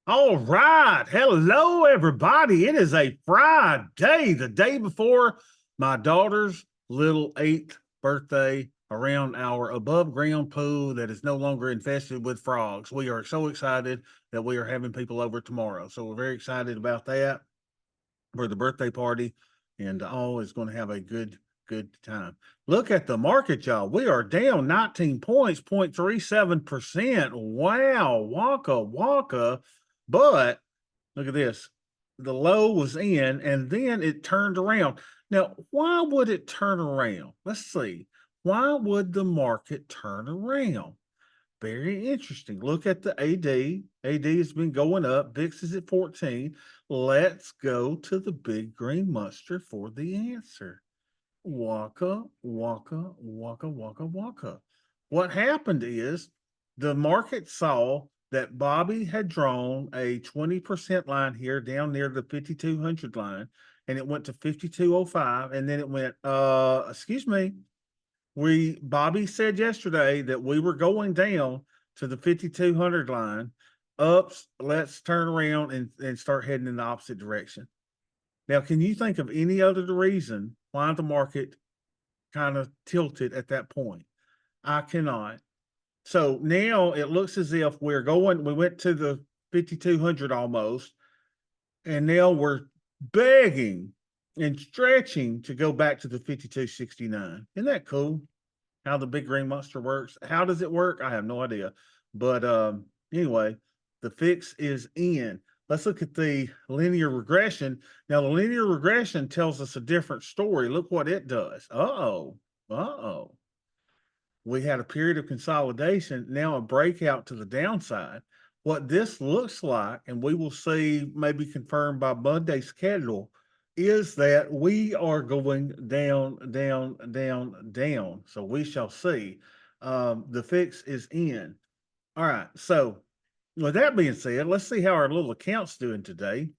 All right. Hello, everybody. It is a Friday, the day before my daughter's little 8th birthday, around our above ground pool that is no longer infested with frogs. We are so excited that we are having people over tomorrow. So we're very excited about that for the birthday party, and all is going to have a good time. Look at the market, y'all. We are down 19 points, 0.37%. Wow, waka. But look at this. The low was in, and then it turned around. Now, why would it turn around? Let's see. Why would the market turn around? Very interesting. Look at the AD. AD has been going up. VIX is at 14. Let's go to the big green monster for the answer. Waka. What happened is the market saw that Bobby had drawn a 20% line here down near the 5,200 line, and it went to 5,205, and then it went, excuse me, Bobby said yesterday that we were going down to the 5,200 line. Ups, let's turn around and start heading in the opposite direction. Now, can you think of any other reason why the market kind of tilted at that point? I cannot. So now it looks as if we went to the 5,200 almost, and now we're begging and stretching to go back to the 5,269. Isn't that cool? How the big green monster works. How does it work? I have no idea. But anyway, the fix is in. Let's look at the linear regression. Now, the linear regression tells us a different story. Look what it does. Uh-oh. We had a period of consolidation, now a breakout to the downside. What this looks like, and we will see maybe confirmed by Monday's schedule, is that we are going down. So we shall see. The fix is in. All right. So with that being said, let's see how our little account's doing today.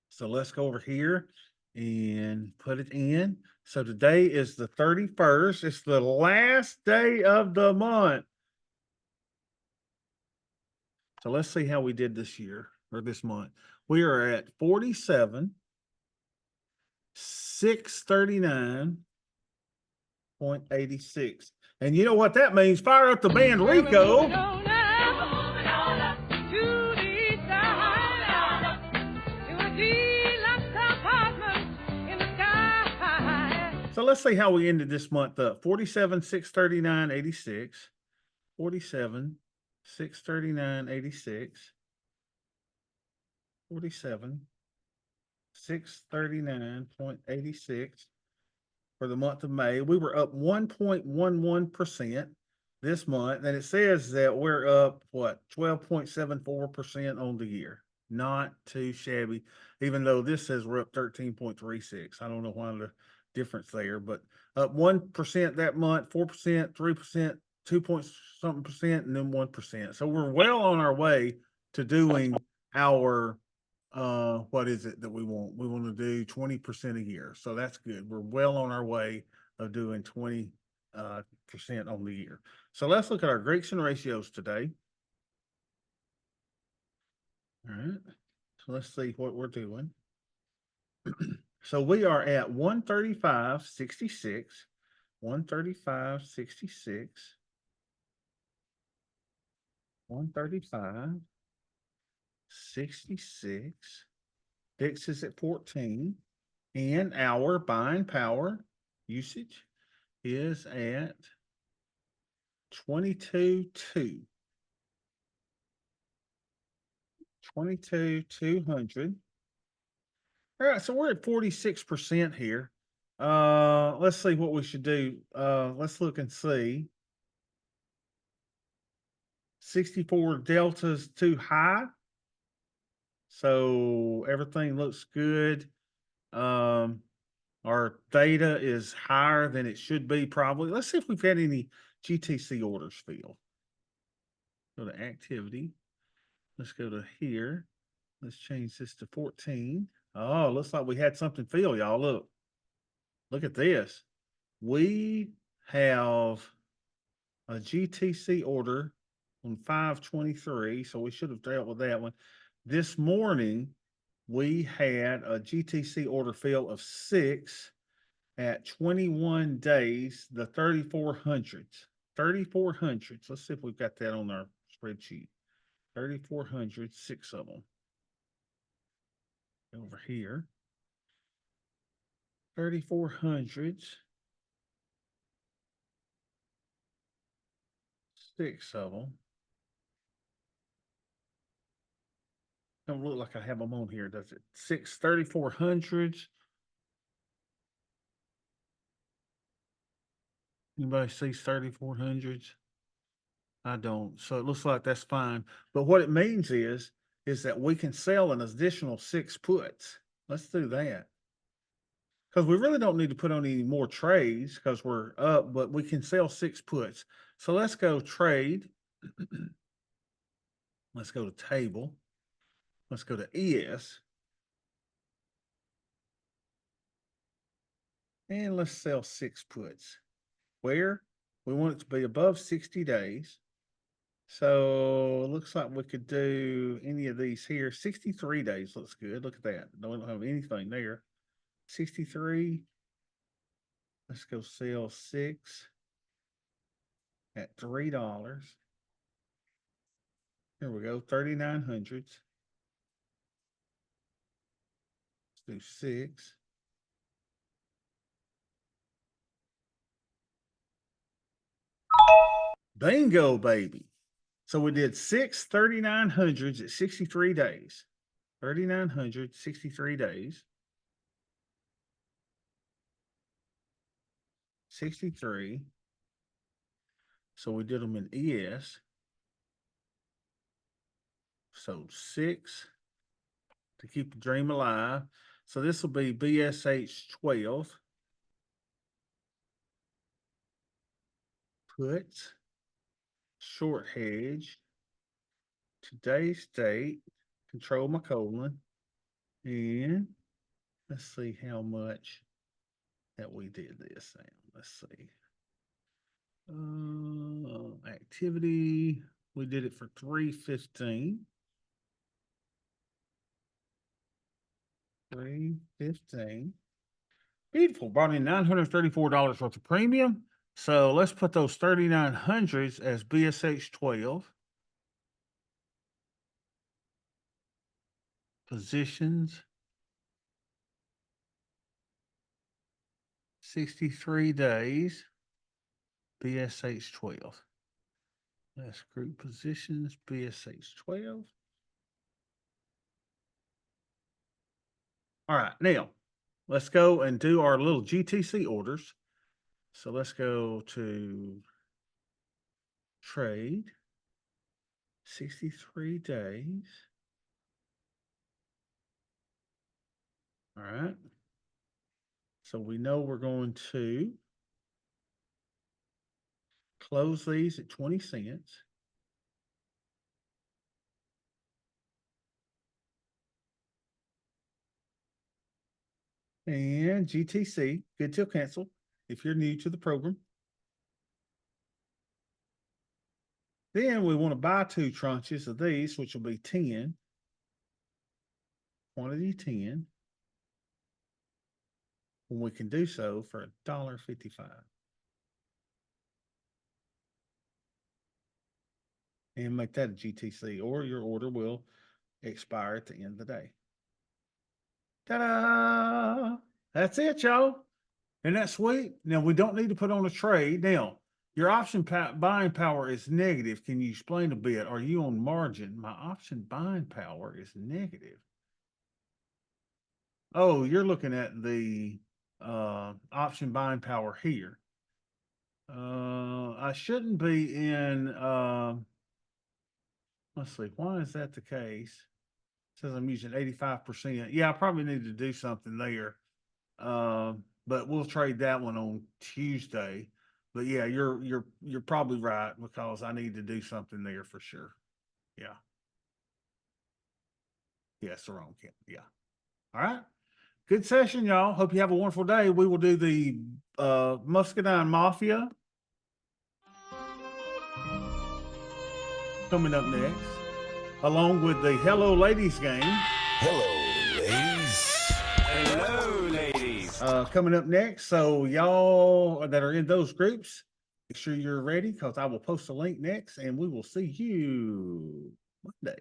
So let's go over here and put it in. So today is the 31st. It's the last day of the month. So let's see how we did this year or this month. We are at 47,639.86. And you know what that means? Fire up the band, Rico. So let's see how we ended this month up. 47,639.86. 47,639.86. 47,639.86 for the month of May. We were up 1.11% this month, and it says that we're up, 12.74% on the year. Not too shabby, even though this says we're up 13.36. I don't know why the difference there, but up 1% that month, 4%, 3%, 2 point something percent, and then 1%. So we're well on our way to doing our what is it that we want? We want to do 20% a year. So that's good. We're well on our way of doing 20% on the year. So let's look at our Gregson ratios today. All right. So let's see what we're doing. So we are at 135.66, 135.66, 135.66. VIX is at 14, and our buying power usage is at 22.2. 22,200. All right, so we're at 46% here. Let's see what we should do. Let's look and see. 64 delta's too high. So everything looks good. Our theta is higher than it should be, probably. Let's see if we've had any GTC orders filled. Go to activity. Let's go to here. Let's change this to 14. Oh, looks like we had something filled, y'all. Look at this. We have a GTC order on 5/23, so we should have dealt with that one. This morning, we had a GTC order fill of 6 at 21 days, the 3400s. 3400s. Let's see if we've got that on our spreadsheet. 3400, 6 of them. Over here. 3400s. 6 of them. Don't look like I have them on here, does it? 6 3400s. Anybody sees 3400s? I don't. So it looks like that's fine. But what it means is that we can sell an additional 6 puts. Let's do that. Because we really don't need to put on any more trades because we're up, but we can sell 6 puts. So let's go trade. Let's go to table. Let's go to ES. And let's sell 6 puts. Where? We want it to be above 60 days. So it looks like we could do any of these here. 63 days looks good. Look at that. Don't have anything there. 63. Let's go sell 6 at $3. Here we go. 3900s. Let's do 6. Bingo, baby. So we did 6 3900s at 63 days. 3900, 63 days. 63. So we did them in ES. So 6 to keep the dream alive. So this will be BSH 12. Put short hedge. Today's date. Control my colon. And let's see how much that we did this. Let's see. Activity. We did it for 315. 315. Beautiful. Brought in $934 worth of premium. So let's put those 3900s as BSH 12. Positions. 63 days. BSH 12. Let's group positions. BSH 12. All right. Now, let's go and do our little GTC orders. So let's go to trade. 63 days. All right. So we know we're going to close these at 20 cents. And GTC, good till cancel if you're new to the program. Then we want to buy 2 tranches of these, which will be 10. Quantity 10. When we can do so for $1.55. And make that a GTC, or your order will expire at the end of the day. Ta-da! That's it, y'all. Isn't that sweet? Now, we don't need to put on a trade. Now, your option buying power is negative. Can you explain a bit? Are you on margin? My option buying power is negative. Oh, you're looking at the option buying power here. I shouldn't be in, let's see, why is that the case? It says I'm using 85%. Yeah, I probably need to do something there. But we'll trade that one on Tuesday. But yeah, you're probably right because I need to do something there for sure. Yeah. Yeah, it's the wrong count. Yeah. All right. Good session, y'all. Hope you have a wonderful day. We will do the Muscadine Mafia. coming up next, along with the Hello Ladies game. Hello, ladies. Hello, ladies. Coming up next. So y'all that are in those groups, make sure you're ready because I will post a link next and we will see you Monday.